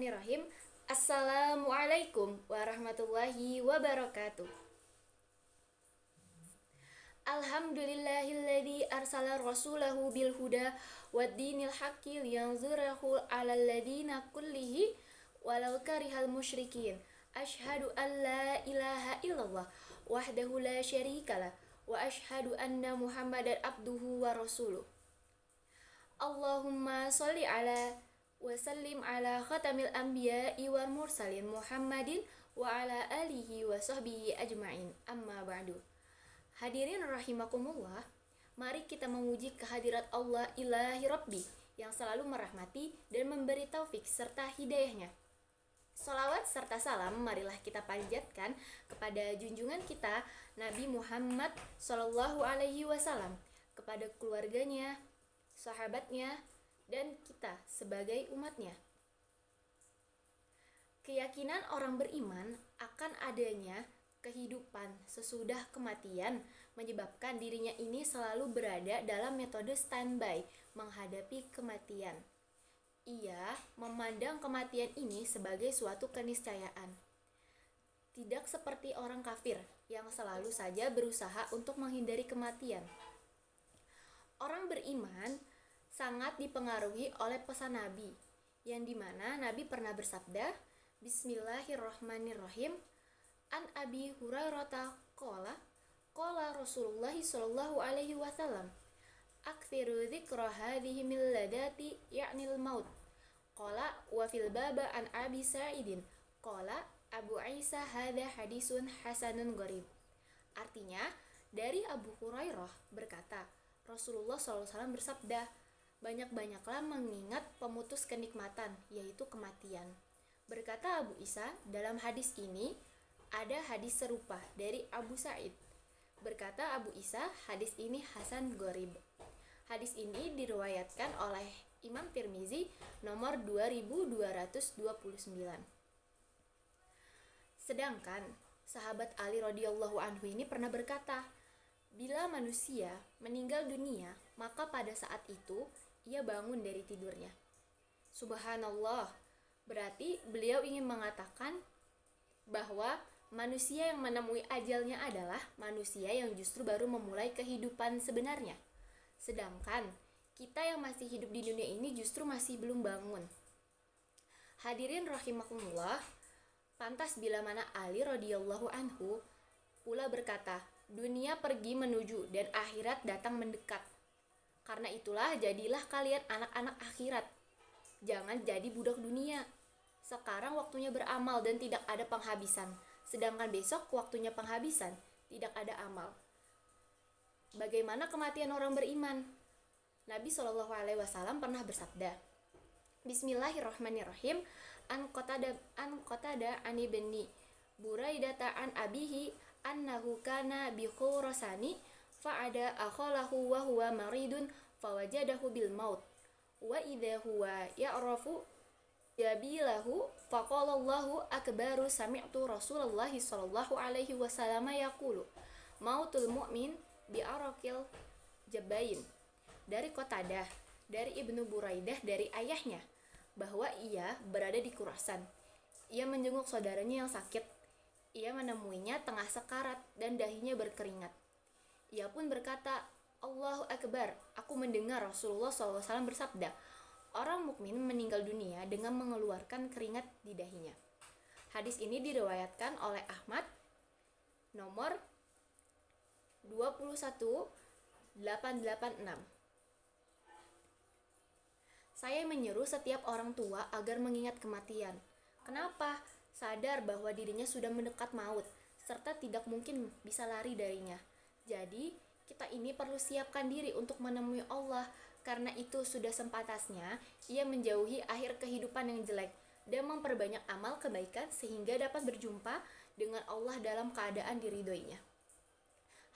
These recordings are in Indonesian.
Bismillahirrahmanirrahim. Assalamualaikum warahmatullahi wabarakatuh. Alhamdulillahilladzi arsala rasulahu bil huda waddinil haqqi liyanzirahu 'alal ladzina kullihi walau karihal musyrikin. Asyhadu an la ilaha illallah wahdahu la syarikalah wa asyhadu anna Muhammadan abduhu wa rasuluh. Allahumma sholli ala wa sallim ala khatamil anbiya'i wal mursalin Muhammadin wa ala alihi wa sahbihi ajma'in. Amma ba'du. Hadirin rahimakumullah, mari kita memuji kehadirat Allah ilahi Rabbi yang selalu merahmati dan memberi taufik serta hidayahnya. Salawat serta salam marilah kita panjatkan kepada junjungan kita Nabi Muhammad Sallallahu Alaihi Wasallam, kepada keluarganya, sahabatnya, dan kita sebagai umatnya. Keyakinan orang beriman akan adanya kehidupan sesudah kematian menyebabkan dirinya ini selalu berada dalam metode standby menghadapi kematian. Ia memandang kematian ini sebagai suatu keniscayaan. Tidak seperti orang kafir yang selalu saja berusaha untuk menghindari kematian. Orang beriman sangat dipengaruhi oleh pesan Nabi, yang dimana Nabi pernah bersabda, Bismillahirrahmanirrahim, An Abi Hurairah qala Rasulullah sallallahu alaihi wasallam, aktsiru dzikra hadhihi min ladati ya'nil maut. Qala wa fil baba an Abi Sa'idin qala Abu Isa hadza hadisun hasanun gharib. Artinya, dari Abu Hurairah berkata, Rasulullah SAW bersabda, banyak-banyaklah mengingat pemutus kenikmatan, yaitu kematian. Berkata Abu Isa, dalam hadis ini ada hadis serupa dari Abu Sa'id. Berkata Abu Isa, hadis ini hasan gharib. Hadis ini diriwayatkan oleh Imam Tirmizi nomor 2229. Sedangkan sahabat Ali radhiyallahu anhu ini pernah berkata, bila manusia meninggal dunia, maka pada saat itu ia bangun dari tidurnya. Subhanallah, berarti beliau ingin mengatakan bahwa manusia yang menemui ajalnya adalah manusia yang justru baru memulai kehidupan sebenarnya. Sedangkan kita yang masih hidup di dunia ini justru masih belum bangun. Hadirin rahimakumullah, pantas bila mana Ali radhiyallahu anhu pula berkata, dunia pergi menuju dan akhirat datang mendekat. Karena itulah jadilah kalian anak-anak akhirat. Jangan jadi budak dunia. Sekarang waktunya beramal dan tidak ada penghabisan. Sedangkan besok waktunya penghabisan, tidak ada amal. Bagaimana kematian orang beriman? Nabi Shallallahu Alaihi Wasallam pernah bersabda, Bismillahirrahmanirrahim, an qatada ani ibni Buraidata an abihi annahu kana bi Khurasani fa'ada akhalahu wa huwa maridun fawajadahu bil maut wa idza huwa ya'rafu yabilahu faqala Allahu akbaru sami'tu Rasulullah sallallahu alaihi wasallam yaqulu mautul mu'min bi araqil jabain. Dari Qatadah, dari Ibnu Buraidah, dari ayahnya, bahwa ia berada di Khurasan. Ia menjenguk saudaranya yang sakit. Ia menemuinya tengah sekarat dan dahinya berkeringat. Ia pun berkata, Allahu Akbar, aku mendengar Rasulullah SAW bersabda, orang mukmin meninggal dunia dengan mengeluarkan keringat di dahinya. Hadis ini diriwayatkan oleh Ahmad nomor 21886. Saya menyeru setiap orang tua agar mengingat kematian. Kenapa? Sadar bahwa dirinya sudah mendekat maut, serta tidak mungkin bisa lari darinya. Jadi, kita ini perlu siapkan diri untuk menemui Allah. Karena itu sudah sempatasnya ia menjauhi akhir kehidupan yang jelek dan memperbanyak amal kebaikan sehingga dapat berjumpa dengan Allah dalam keadaan diridhoinya.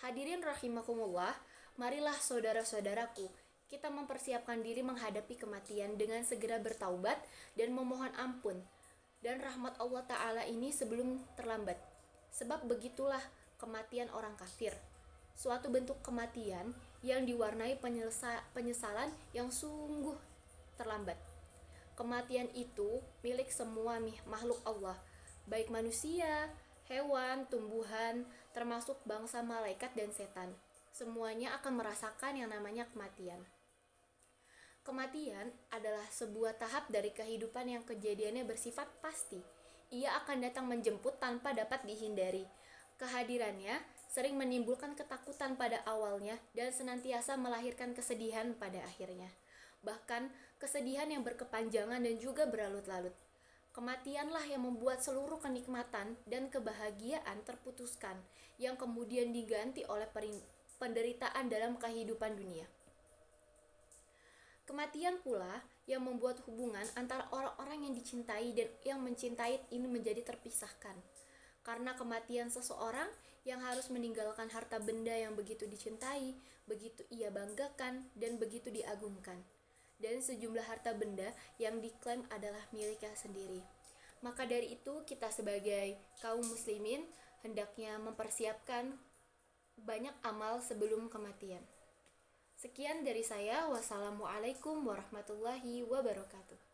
Hadirin rahimakumullah, marilah saudara-saudaraku, kita mempersiapkan diri menghadapi kematian dengan segera bertaubat dan memohon ampun dan rahmat Allah Ta'ala ini sebelum terlambat. Sebab begitulah kematian orang kafir, suatu bentuk kematian yang diwarnai penyesalan yang sungguh terlambat. Kematian itu milik semua makhluk Allah, baik manusia, hewan, tumbuhan, termasuk bangsa malaikat dan setan. Semuanya akan merasakan yang namanya kematian. Kematian adalah sebuah tahap dari kehidupan yang kejadiannya bersifat pasti. Ia akan datang menjemput tanpa dapat dihindari. Kehadirannya sering menimbulkan ketakutan pada awalnya dan senantiasa melahirkan kesedihan pada akhirnya. Bahkan kesedihan yang berkepanjangan dan juga berlarut-larut. Kematianlah yang membuat seluruh kenikmatan dan kebahagiaan terputuskan, yang kemudian diganti oleh penderitaan dalam kehidupan dunia. Kematian pula yang membuat hubungan antara orang-orang yang dicintai dan yang mencintai ini menjadi terpisahkan. Karena kematian seseorang yang harus meninggalkan harta benda yang begitu dicintai, begitu ia banggakan, dan begitu diagungkan. Dan sejumlah harta benda yang diklaim adalah miliknya sendiri. Maka dari itu kita sebagai kaum muslimin hendaknya mempersiapkan banyak amal sebelum kematian. Sekian dari saya. Wassalamualaikum warahmatullahi wabarakatuh.